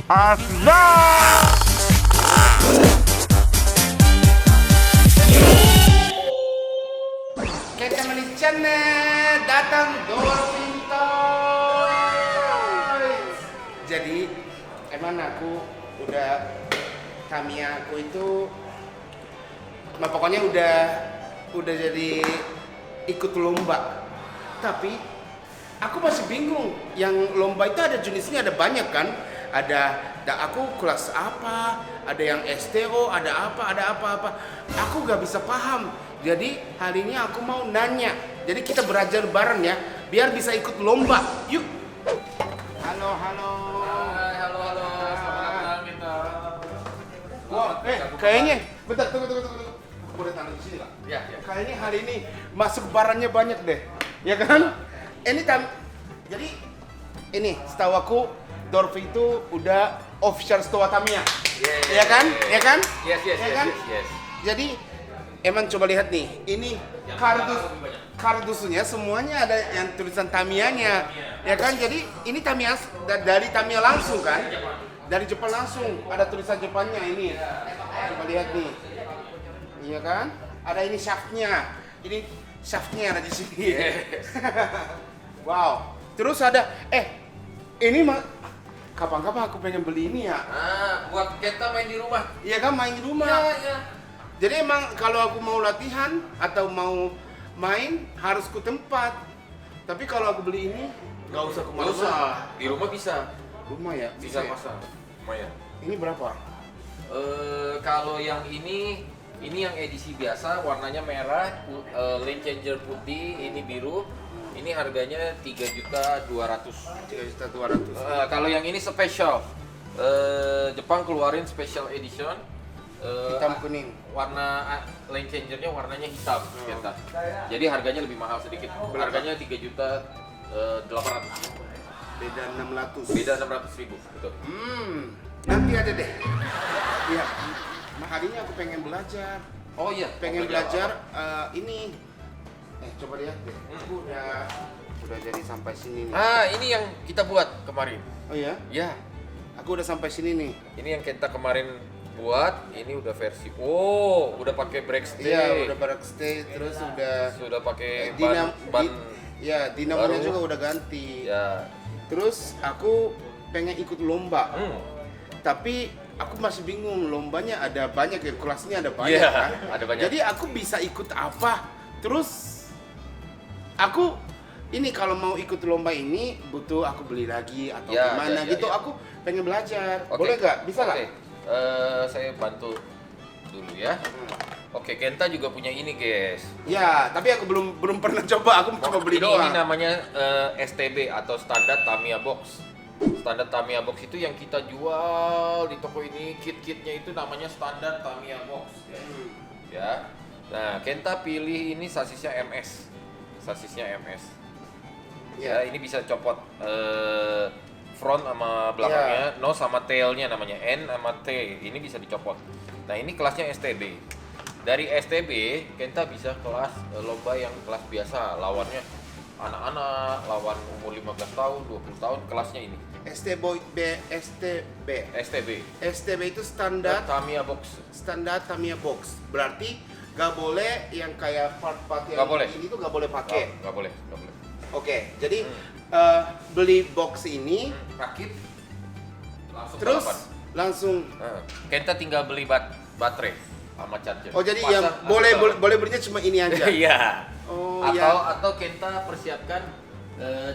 Asda. Kita melicen datang Dorvinto. Jadi emang aku udah Tamiya aku itu, nah pokoknya udah jadi ikut lomba. Tapi aku masih bingung. Yang lomba itu ada jenisnya, ada banyak kan? Ada aku kelas apa? Ada yang STO, ada apa? Aku gak bisa paham. Jadi hari ini aku mau nanya. Jadi kita belajar bareng ya, biar bisa ikut lomba. Yuk. Halo. Halo. Selamat datang kita. Wah, kayaknya bentar, tunggu. Aku boleh taruh di sini lah. Ya. Kayaknya hari ini masuk barangnya banyak deh. Ya kan? Jadi ini setahu aku Dorvi itu udah official store Tamiya. Ya kan? Yes. Jadi emang coba lihat nih, ini kardusnya semuanya ada yang tulisan Tamiyanya, ya kan? Jadi ini Tamiya dari Tamiya langsung kan? Dari Jepang langsung ada tulisan Jepangnya ini. Coba lihat nih, iya kan? Ada ini shaftnya, ada di sini. Wow. Terus ada, ini kapan-kapan aku pengen beli ini ya? Buat kita main di rumah. Iya kan, main di rumah. Iya. Jadi emang kalau aku mau latihan atau mau main harus ke tempat. Tapi kalau aku beli ini nggak usah Nggak kemana-mana. usah. Di rumah bisa. Rumah ya? Bisa ya? pasang. Lumayan. Ini berapa? Kalau yang ini yang edisi biasa, warnanya merah, lane changer putih, ini biru. Ini harganya 3.200.000. 3.200.000. Kalau yang ini special. Jepang keluarin special edition. Hitam kuning. Warna lane changernya warnanya hitam ternyata. Jadi harganya lebih mahal sedikit. Harganya 3.800.000. Beda 600. Beda 600.000, betul. Nanti ada deh. Iya. Hari ini aku pengen belajar. Oh iya, Pengen belajar ini. Coba lihat deh. Aku udah jadi sampai sini nih. Ini yang kita buat kemarin. Oh iya? Ya, Aku udah sampai sini nih. ini yang kita kemarin buat. Ini udah versi. Oh, udah pakai brake stick. Iya, udah backstay terus Sudah pakai ban. dinamonya baru. juga udah ganti. Ya. Terus aku pengen ikut lomba. Hmm. Tapi aku masih bingung, lombanya ada banyak ya, kelasnya ada banyak Iya, kan? ada banyak. Jadi aku bisa ikut apa? Terus aku ini kalau mau ikut lomba ini butuh aku beli lagi atau Ya, gimana ya, gitu. ya. Aku pengen belajar. Oke. Boleh nggak? Bisa nggak? Oke. Saya bantu dulu ya. Oke, Kenta juga punya ini, guys. Ya, tapi aku belum pernah coba. Aku cuma beli ini doang. namanya STB atau standar Tamiya Box. Standar Tamiya Box itu yang kita jual di toko ini, kit-kitnya itu namanya standar Tamiya Box. Ya. Nah, Kenta pilih ini sasisnya MS. Sasisnya MS. Ya, ini bisa copot front sama belakangnya, nose sama tailnya namanya, N sama T. Ini bisa dicopot. Nah, ini kelasnya STB. Dari STB, Kenta bisa kelas lomba yang kelas biasa, lawannya anak-anak, lawan umur 15 tahun, 20 tahun, kelasnya ini. STB STB itu standar Tamiya Box. Tamiya Box. Berarti nggak boleh yang kayak part-part yang Nggak boleh. ini tuh nggak boleh pakai. Nggak boleh. Oke, jadi beli box ini Rakit langsung terus balapan. langsung. Kenta tinggal beli baterai sama charger. Oh, jadi Pasang, yang langsung boleh balapan. boleh belinya cuma ini aja. Iya. Oh, Atau Kenta persiapkan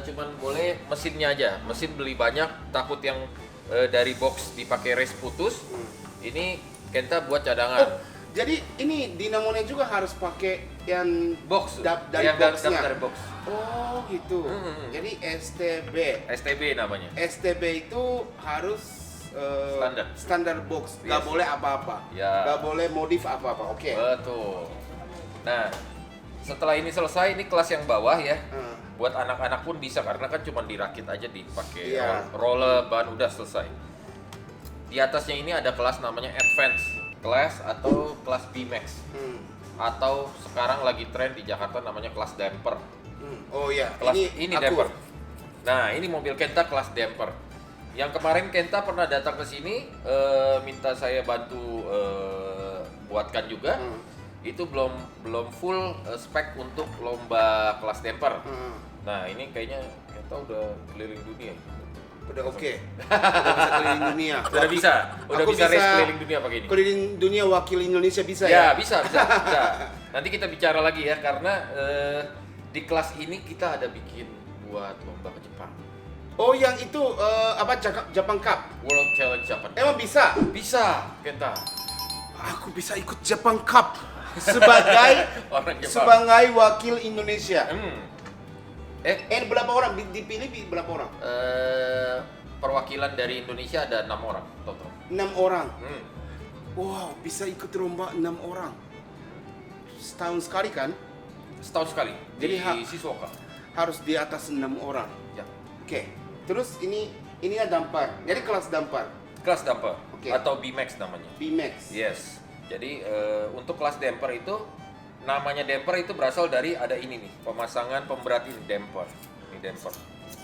cuman boleh mesinnya aja. Mesin beli banyak, takut yang dari box dipakai race putus. Ini Kenta buat cadangan. Oh, jadi ini dinamonya juga harus pakai yang Box dari yang boxnya. dari box. Oh, gitu. Jadi STB namanya. STB itu harus standar box, nggak Yes. boleh apa-apa, Ya. nggak boleh modif apa-apa. Oke. Betul. Nah, setelah ini selesai, ini kelas yang bawah ya. Buat anak-anak pun bisa karena kan cuma dirakit aja dipakai Iya. roller ban udah selesai. Di atasnya ini ada kelas namanya Advance Class atau kelas B-Max. Atau sekarang lagi tren di Jakarta namanya kelas damper. Oh iya, Kelas ini aku. damper. Nah, ini mobil Kenta kelas damper. Yang kemarin Kenta pernah datang ke sini, minta saya bantu buatkan juga. Itu belum full spek untuk lomba kelas damper. Nah ini kayaknya Kenta udah keliling dunia. Udah oke. Udah bisa keliling dunia. Udah Aku bisa race keliling dunia pakai ini. Keliling dunia wakil Indonesia bisa Ya, ya? bisa. Nanti kita bicara lagi ya, karena di kelas ini kita ada bikin buat lomba ke Jepang. Oh, yang itu Japan Cup. World Challenge Japan. Emang bisa? Bisa, Kenta. Aku bisa ikut Japan Cup sebagai Orang Jepang. sebagai wakil Indonesia. Berapa orang dipilih berapa orang? Perwakilan dari Indonesia ada 6 orang total. 6 orang. Wow, bisa ikut lomba 6 orang. Setahun sekali kan? Setahun sekali. Jadi Di Shizuoka. harus di atas 6 orang. Ya. Oke. Terus ini ada dampar. Jadi kelas dampar. Kelas damper Oke. atau BMAX namanya. BMAX. Yes. Jadi untuk kelas damper itu namanya damper itu berasal dari ada ini nih, pemasangan pemberat ini damper. Ini damper.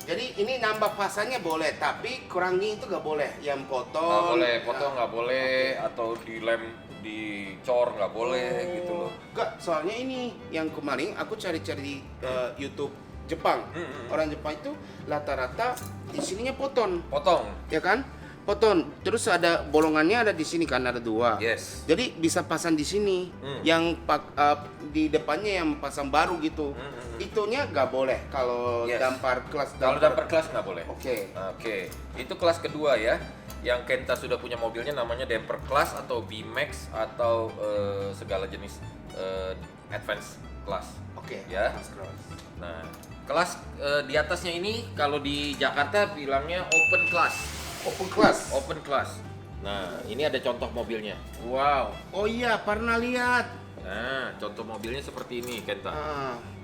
Jadi ini nambah pasannya boleh, tapi kurangi itu nggak boleh. Yang potong. Nggak boleh, potong nggak boleh, atau dilem, dicor nggak boleh gitu loh. Enggak, soalnya ini yang kemarin aku cari-cari di YouTube Jepang. Orang Jepang itu rata-rata di sininya potong, Potong. ya kan? Potong. Terus ada bolongannya ada di sini kan, ada 2. Yes. Jadi bisa pasang di sini. Yang di depannya yang pasang baru gitu. Itunya nggak boleh kalau Yes. dampar kelas Kalau damper kelas nggak boleh. Oke. Oke. Itu kelas kedua ya. Yang Kenta sudah punya mobilnya namanya damper class atau BMAX atau segala jenis advance class. Oke. Ya. Kelas. Nah, kelas di atasnya ini kalau di Jakarta bilangnya open class. Open class. Open class. Nah, ini ada contoh mobilnya. Wow. Oh iya, pernah lihat. Nah, contoh mobilnya seperti ini, Kenta.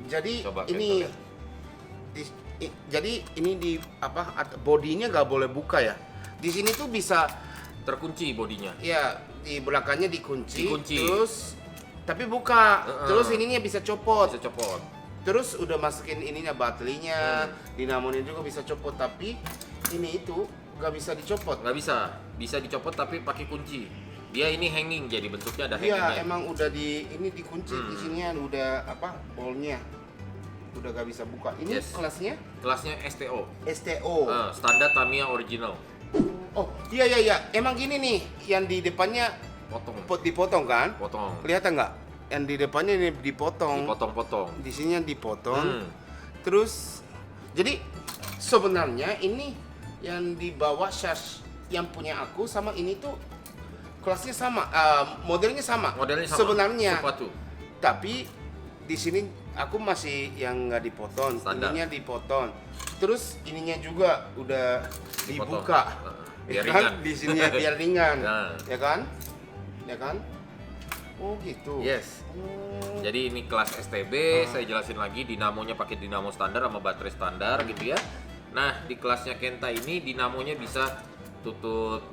Jadi Coba ini kita jadi ini di bodinya nggak boleh buka ya. Di sini tuh bisa Terkunci bodinya. ya di belakangnya dikunci, Dikunci. terus tapi buka, terus ininya bisa copot. Bisa copot. Terus udah masukin ininya baterainya, dinamonya juga bisa copot, tapi ini itu nggak bisa dicopot. Nggak bisa. Bisa dicopot tapi pakai kunci. Dia ini hanging, jadi bentuknya ada Iya, hangingnya. emang udah ini dikunci di sini udah bolnya. Udah gak bisa buka. Ini Yes. kelasnya Kelasnya STO. STO. Standar Tamiya Original. Oh, iya. Emang gini nih, yang di depannya Potong. dipotong kan? Potong. Kelihatan nggak? Yang di depannya ini dipotong. Dipotong-potong. Di sininya dipotong. Terus jadi sebenarnya ini yang dibawa Shash yang punya aku sama ini tuh kelasnya sama, modelnya sama. Modelnya sama. Sebenarnya. Sepatu. Tapi di sini aku masih yang nggak dipotong, Standar. ininya dipotong. Terus ininya juga udah Dipotong. dibuka. Biar Ya kan? ringan. Di sininya biar ringan. Nah. Ya kan? Ya kan? Oh gitu. Yes. Oh. Jadi ini kelas STB, saya jelasin lagi, dinamonya pakai dinamo standar sama baterai standar gitu ya. Nah, di kelasnya Kenta ini dinamonya bisa tutut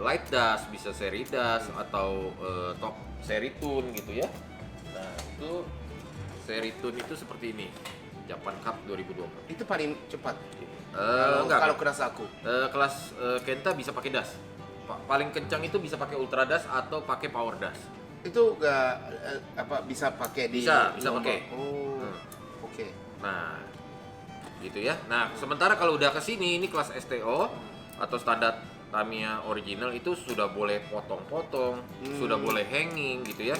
light dash, bisa seri dash atau top seri tune gitu ya. Nah, itu seri tune itu seperti ini. Japan Cup 2020. Itu paling cepat. Enggak. Kalau keras aku. Kelas Kenta bisa pakai dash. Paling kencang itu bisa pakai ultra dash atau pakai power dash. Itu nggak bisa pakai di Bisa lomba? pakai. Oh. Oke. Nah, gitu ya. Nah, sementara kalau udah ke sini ini kelas STO atau standar Tamiya Original itu sudah boleh potong-potong, sudah boleh hanging gitu ya.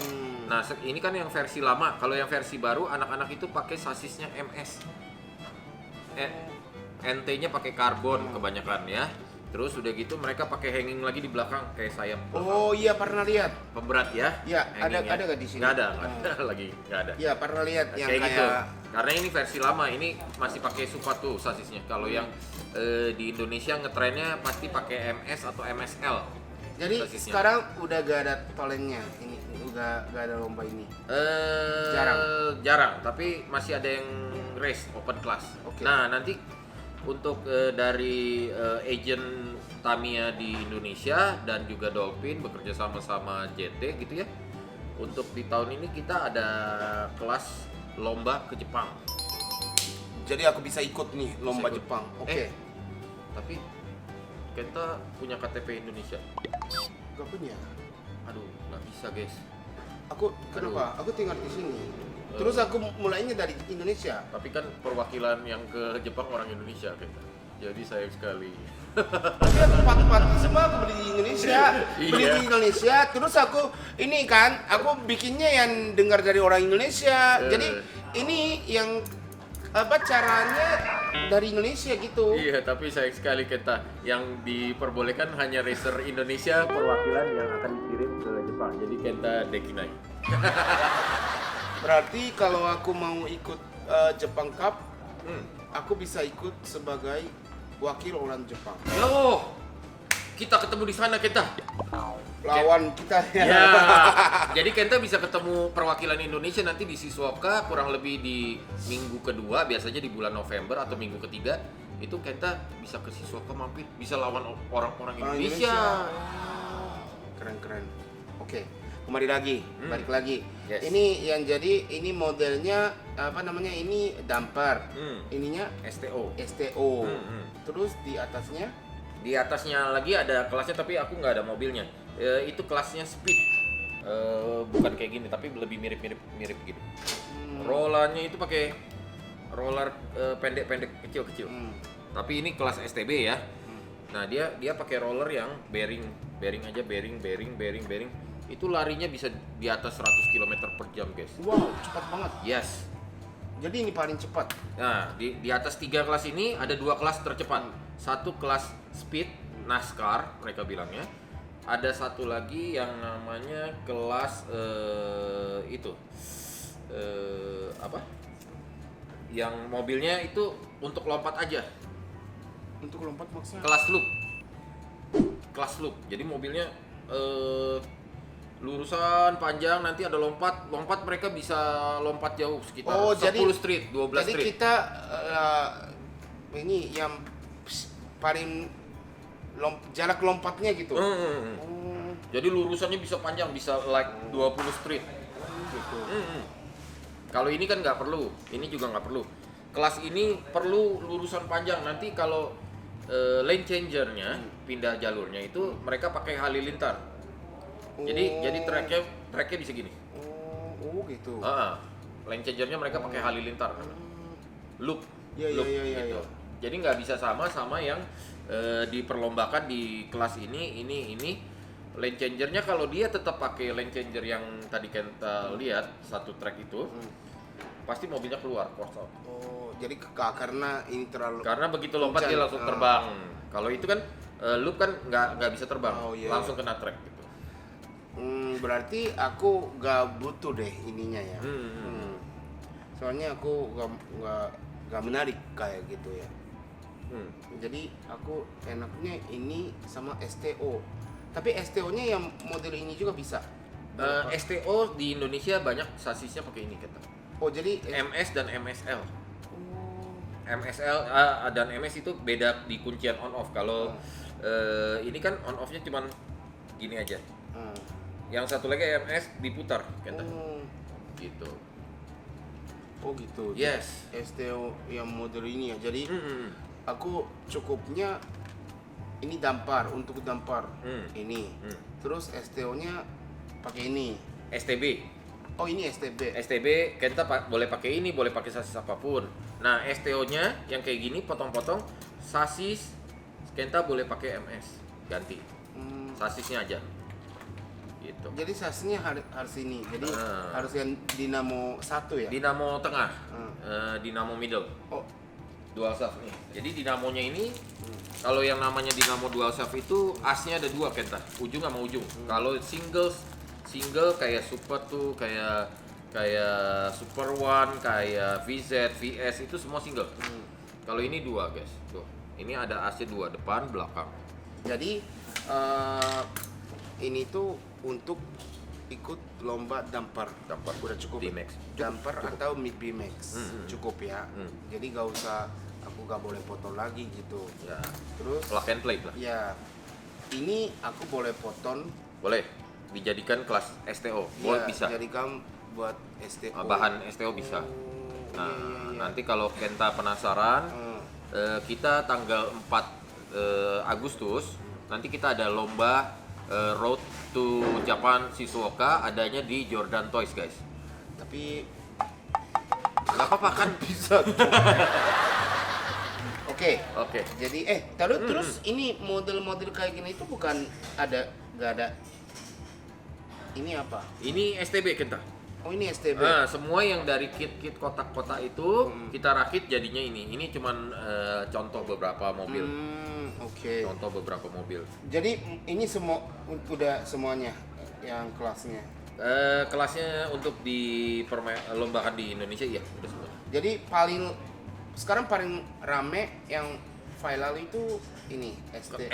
Nah, ini kan yang versi lama. Kalau yang versi baru anak-anak itu pakai sasisnya MS. NT-nya pakai karbon kebanyakan ya. Terus udah gitu mereka pakai hanging lagi di belakang kayak sayap. Oh iya, pernah lihat. Pemberat ya. Ya, hangingnya. ada nggak di sini? Nggak ada lagi, nggak ada. Iya, pernah lihat yang Kayak gitu. kayak Karena ini versi lama, ini masih pakai Supatu sasisnya. Kalau yang di Indonesia ngetrennya pasti pakai MS atau MSL. Jadi sasisnya. sekarang udah gak ada tolennya, ini udah gak ada lomba ini. Jarang, tapi masih ada yang race open class. Oke. Nah, nanti untuk dari agent Tamiya di Indonesia dan juga Dolphin bekerja sama JT gitu ya. Untuk di tahun ini kita ada kelas lomba ke Jepang. Jadi aku bisa ikut nih lomba ikut. Jepang. Oke. Tapi Kenta punya KTP Indonesia. Gak punya. Aduh, nggak bisa guys. Aku kenapa? Aku tinggal di sini. Terus aku mulainya dari Indonesia. Tapi kan perwakilan yang ke Jepang orang Indonesia Kenta. Jadi sayang sekali. Tapi aku patu-patu semua aku beli di Indonesia. Beli Iya. di Indonesia. Terus aku ini kan, aku bikinnya yang dengar dari orang Indonesia. Jadi ini yang apa caranya dari Indonesia gitu. Iya, tapi sayang sekali Kenta. Yang diperbolehkan hanya racer Indonesia perwakilan yang akan dikirim ke Jepang. Jadi Kenta dekinai. Berarti kalau aku mau ikut Jepang Cup, Hmm. aku bisa ikut sebagai wakil orang Jepang. Oh, kita ketemu di sana Kenta. Lawan kita ya. Ya, jadi Kenta bisa ketemu perwakilan Indonesia nanti di Shizuoka kurang lebih di minggu kedua, biasanya di bulan November atau minggu ketiga. Itu Kenta bisa ke Shizuoka mampir, bisa lawan orang-orang Orang Indonesia. Keren-keren. Oke, kembali lagi, balik lagi. Yes. Ini yang jadi ini modelnya apa namanya? Ini damper. Ininya STO. STO. Hmm. Terus di atasnya Di atasnya lagi ada kelasnya tapi aku nggak ada mobilnya. Itu kelasnya speed. Bukan kayak gini tapi lebih mirip gitu. Rollernya itu pakai roller pendek-pendek kecil-kecil. Tapi ini kelas STB ya. Nah, dia pakai roller yang bearing aja. Itu larinya bisa di atas 100 km per jam, guys. wow, cepat banget. Yes. Jadi ini paling cepat. Nah, di atas 3 kelas ini ada 2 kelas tercepat. Satu kelas speed, NASCAR mereka bilangnya. Ada satu lagi yang namanya kelas apa? Yang mobilnya itu untuk lompat aja. Untuk lompat maksudnya. Kelas loop. Jadi mobilnya lurusan panjang, nanti ada lompat mereka bisa lompat jauh sekitar 10 street, 12 jadi street. kita ini yang paling jarak lompatnya gitu. Jadi lurusannya bisa panjang, bisa like 20 street. Gitu. Kalau ini kan nggak perlu, ini juga nggak perlu. Kelas ini perlu lurusan panjang. Nanti kalau lane changernya pindah jalurnya itu mereka pakai halilintar. Jadi tracknya bisa gini. Oh gitu. Lane changernya mereka pakai halilintar. Loop. Iya, Loop iya, iya, gitu. iya. Jadi nggak bisa sama yang diperlombakan di kelas ini. Lane changernya kalau dia tetap pakai lane changer yang tadi kita lihat satu track itu, pasti mobilnya keluar course out. Oh, jadi karena ini terlalu Karena begitu lompat dia kencang. langsung terbang. Kalau itu kan loop kan nggak bisa terbang, Oh, iya, langsung kena track gitu. Berarti aku gak butuh deh ininya ya. Soalnya aku gak menarik kayak gitu ya. Jadi aku enaknya ini sama STO. Tapi STO-nya yang model ini juga bisa. STO di Indonesia banyak sasisnya pakai ini kata. Oh jadi MS dan MSL. Oh. MSL dan MS itu beda di kuncian on off. Kalau ini kan on off-nya cuman gini aja. Yang satu lagi MS diputar kata. Gitu. Oh gitu. Yes. STO yang model ini ya. Jadi aku cukupnya ini dampar untuk dampar ini. Terus STO-nya pakai ini. STB. Oh ini STB. STB kita boleh pakai ini, boleh pakai sasis apapun. Nah, STO-nya yang kayak gini potong-potong, sasis kita boleh pakai MS ganti. Sasisnya aja. Gitu. Jadi sasnya harus ini. Jadi harus yang dinamo 1 ya. Dinamo tengah. Dinamo middle. Oh, Dual shaft nih. Jadi dinamonya ini kalau yang namanya dinamo dual shaft itu asnya ada 2 Kenta, ujung sama ujung. Kalau single kayak super tuh, kayak Super One, kayak VZ, VS itu semua single. Kalau ini 2 guys. Tuh. Ini ada asnya 2 depan, belakang. jadi ini tuh untuk ikut lomba damper udah cukup. D-Max. Damper atau mid B-Max cukup ya. Jadi gak usah aku gak boleh foto lagi gitu. Ya, Terus plug and play lah. ya ini aku boleh potong. Boleh dijadikan kelas STO. Boleh Ya, bisa. jadikan buat STO. Bahan STO bisa. Oh, Nah, iya. nanti kalau Kenta penasaran, kita tanggal 4 Agustus nanti kita ada lomba Road to Japan Shizuoka, adanya di Jordan Toys guys. Tapi Nggak apa-apa kan bisa. Oke. Oke. Jadi terus ini model-model kayak gini itu bukan nggak ada. Ini apa? Ini STB kita. Oh ini STB. Nah, semua yang dari kit-kit kotak-kotak itu kita rakit jadinya ini. Ini cuman contoh beberapa mobil. Oke. Contoh beberapa mobil. Jadi ini semua udah semuanya yang kelasnya. Kelasnya untuk lombakan di Indonesia iya udah semua. Jadi sekarang paling rame yang viral itu ini STB.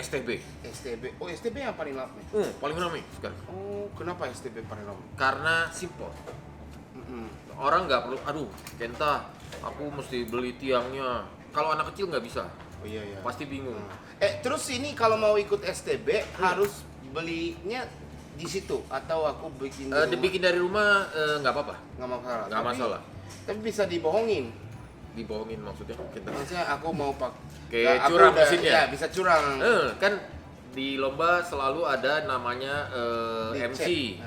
STB. Oh STB yang paling rame. Paling rame sekarang. Oh kenapa STB paling rame? Karena simple. Orang nggak perlu, aduh Kenta, aku mesti beli tiangnya. Kalau anak kecil nggak bisa. Oh iya iya. Pasti bingung. Terus ini kalau mau ikut STB harus belinya di situ atau aku bikin Dibikin dari rumah nggak apa-apa. nggak masalah. Nggak masalah. Tapi bisa dibohongin. Dibohongin maksudnya Kenta. Maksudnya aku mau pakai Kayak curang mesinnya. Ya, bisa curang. Kan di lomba selalu ada namanya MC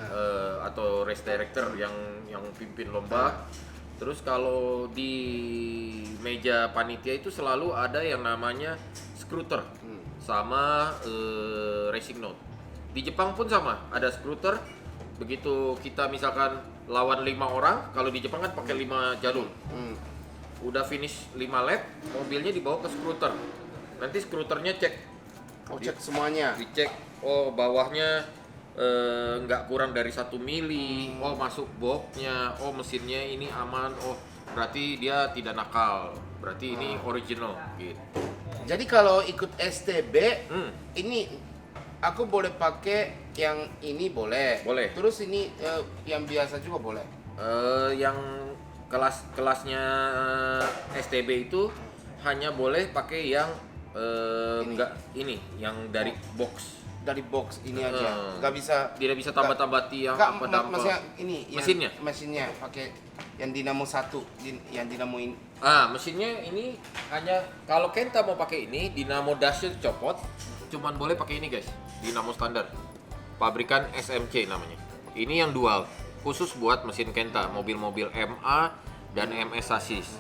atau race director yang pimpin lomba. Terus kalau di meja panitia itu selalu ada yang namanya scooter sama racing note. Di Jepang pun sama, ada scooter. Begitu kita misalkan lawan 5 orang, kalau di Jepang kan pakai 5 jalur. Udah finish 5 lap, mobilnya dibawa ke scooter. Nanti scooternya cek. Cek semuanya. Dicek, bawahnya nggak kurang dari 1 mili, masuk boxnya, mesinnya ini aman, berarti dia tidak nakal, berarti ini original gitu. Jadi kalau ikut STB, ini aku boleh pakai yang ini boleh. Boleh. Terus ini yang biasa juga boleh. Yang kelasnya STB itu hanya boleh pakai yang ini yang dari box. Dari box ini aja, nggak bisa. Tidak bisa tambah-tambah tiang Nggak, apa dampel. maksudnya ini Mesinnya? Mesinnya pakai yang dinamo 1, yang dinamo ini. Mesinnya ini hanya kalau Kenta mau pakai ini dinamo dashnya copot, cuman boleh pakai ini guys, dinamo standar. Pabrikan SMC namanya. Ini yang dual, khusus buat mesin Kenta, mobil-mobil MA dan MS chassis.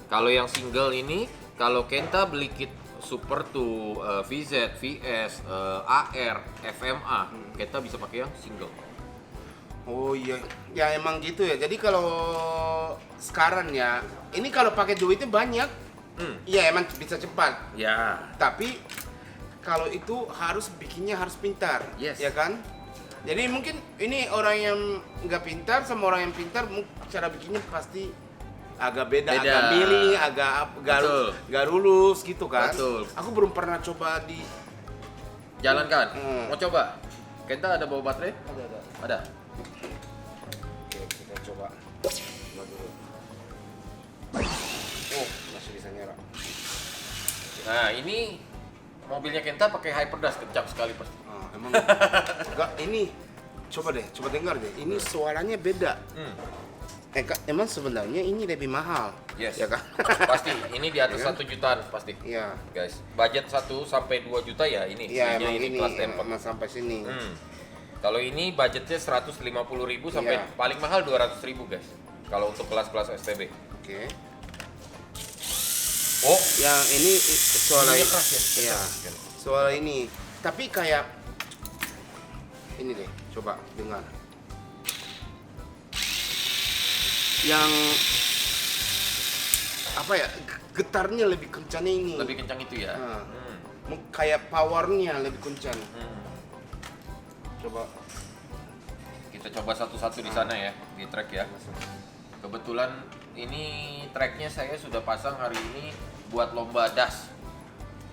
Kalau yang single ini, kalau Kenta beli kit Super to VZ, VS, AR, FMA, Kenta bisa pakai yang single. Oh iya, ya emang gitu ya. Jadi kalau sekarang ya, ini kalau pakai duitnya banyak, iya emang bisa cepat. Ya. Tapi kalau itu bikinnya harus pintar, Yes. ya kan? Jadi mungkin ini orang yang nggak pintar sama orang yang pintar, cara bikinnya pasti agak beda. Agak milih, agak lulus gitu kan? Betul. Aku belum pernah coba di Jalankan. Mau coba? Kenta ada bawa baterai? Ada. Oke, kita coba. Oh, masih bisa nyala. Nah, ini mobilnya Kenta pakai Hyperdash, kencang sekali pasti. Emang enggak, ini coba dengar deh. Ini suaranya beda. Emang sebenarnya ini lebih mahal. Yes. Ya kan? Pasti. Ini di atas 1 jutaan pasti. Iya. Guys, budget 1 sampai 2 juta ya ini. Iya, emang ini kelas temper. emang sampai sini. Kalau ini budgetnya 150.000 sampai Iya. paling mahal 200.000 guys. Kalau untuk kelas-kelas STB. Oke. Oh, Yang ini suara Ininya keras ya? Iya. Keras. Suara ini. Tapi kayak ini deh, coba dengar. Yang apa ya? Getarnya lebih kencang ini. lebih kencang itu ya. Kayak powernya lebih kencang. Coba. Kita coba satu-satu di sana ya, di track ya. Kebetulan ini tracknya saya sudah pasang hari ini buat lomba dash.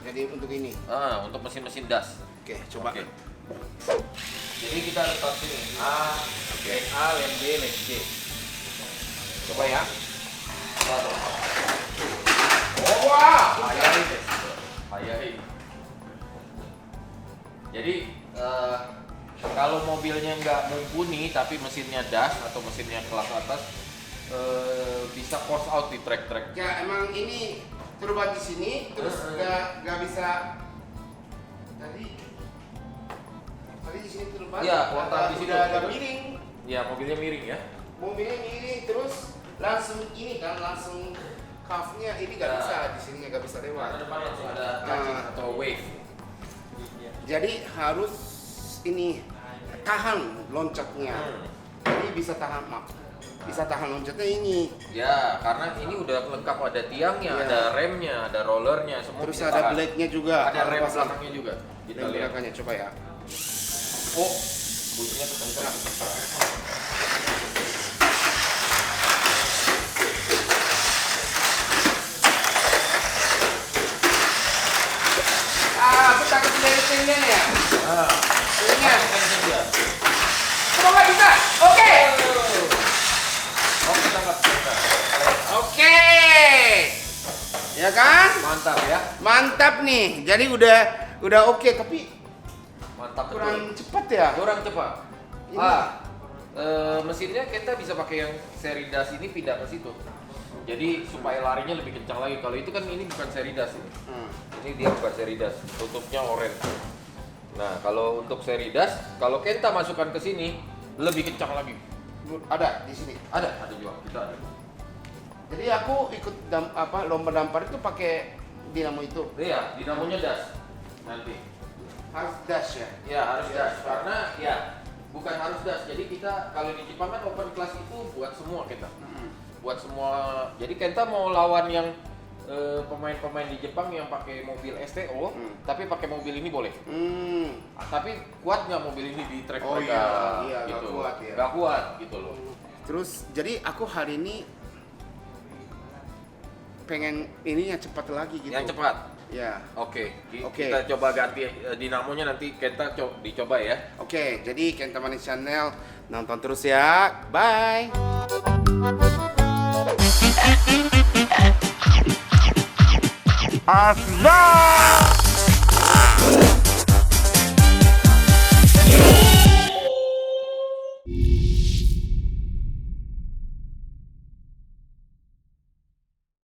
Jadi untuk ini. Untuk mesin-mesin dash. Oke, coba. Oke. Jadi kita letak sini A, lane A, lane B, lane C. Coba ya. Oh, wah. Hayai. Jadi kalau mobilnya nggak mumpuni tapi mesinnya dash atau mesinnya kelas atas bisa force out di track-track. Ya emang ini turban di sini terus nggak bisa tadi di sini terlepas. Iya, kontak di situ. Udah ada miring. Ya, mobilnya miring ya. Mobilnya miring terus langsung ini kan langsung cuff-nya ini nggak Nah. bisa di sini nggak bisa lewat. Ada depan langsung ada touching atau wave. Jadi harus ini tahan loncatnya. Jadi bisa tahan bisa tahan loncatnya ini. Ya, karena ini udah lengkap, ada tiangnya, Iya. ada remnya, ada rollernya, semua Terus bisa ada tahan. blade-nya juga. Ada rem Pasang. belakangnya juga. Kita Rem lihat. belakangnya coba ya. Oh, bunyinya kencang. Aku takut dari sininya nih ya. Nah, Sininya. kencang dia. Semoga bisa. Oke. Oke, tangkap. Oke. Ya kan? Mantap ya. Mantap nih. Jadi udah oke tapi Mantap betul. kurang cepat ya. Kurang cepat. Ini. Mesinnya kita bisa pakai yang seri das ini pindah ke situ. Jadi supaya larinya lebih kencang lagi. Kalau itu kan ini bukan seri das ini. Ini dia bukan seri das, tutupnya orange. Nah, kalau untuk seri das, kalau Kenta masukkan ke sini lebih kencang lagi. Ada di sini. Ada juga, kita ada. Jadi aku ikut lomba dampar itu pakai dinamo itu. Iya, dinamonya das nanti. Harus dash ya. Ya harus das, karena ya bukan harus das. Jadi kita kalau di Jepang kan open class itu buat semua kita. Buat semua. Jadi Kenta mau lawan yang pemain-pemain di Jepang yang pakai mobil STO, tapi pakai mobil ini boleh. Tapi kuat nggak mobil ini di track Oh mereka? iya, nggak gitu. kuat ya. Nggak kuat gitu loh. Terus jadi aku hari ini pengen ininya cepat lagi gitu. Yang cepat. Ya. Oke, Oke. kita coba ganti dinamonya nanti Kenta dicoba ya. Oke, jadi Kenta Manis Channel nonton terus ya. Bye. Asda.